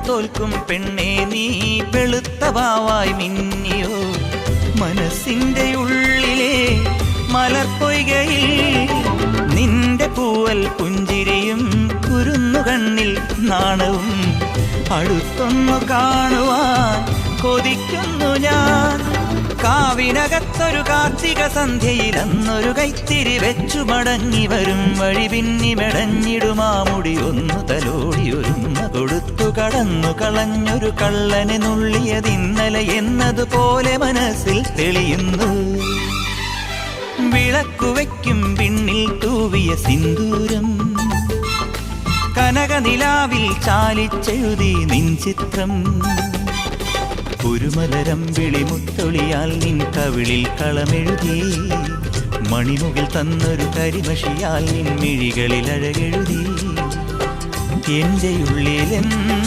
തോൽക്കും പെണ്ണേ നീ വെളുത്ത വാവായി മിന്നിയോ മനസ്സിന്റെ ഉള്ളിലെ മലർപ്പൊയ്കയിൽ നിന്റെ പൂവൽ പുഞ്ചിരിയും കുരുന്നു കണ്ണിൽ നാണവും അടുത്തൊന്നു കാണുവാൻ കൊതിക്കുന്നു ഞാൻ കാവിനകത്തൊരു കാർത്തിക സന്ധ്യയിൽ അന്നൊരു കൈത്തിരി വെച്ചു മടങ്ങി വരും വഴി പിന്നി മെടഞ്ഞിടുമാമുടി ഒന്നു തലോടി ഒരുമ കൊടുത്തു കടന്നു കളഞ്ഞൊരു കള്ളനെ നുള്ളിയതിന്നലെ എന്നതുപോലെ മനസ്സിൽ തെളിയുന്നു വിളക്കുവയ്ക്കും പിന്നിൽ തൂവിയ സിന്ദൂരം കനകനിലാവിൽ ചാലിച്ചെഴുതി നിൻ ചിത്രം കുരുമലരം വിളിമുത്തൊളിയാൽ നിൻ കവിളിൽ കളമെഴുതി മണിമുകിൽ തന്നൊരു കരിമഷിയാൽ നിൻ മിഴികളിൽ അഴകെഴുതി എന്റെ ഉള്ളിലെന്നും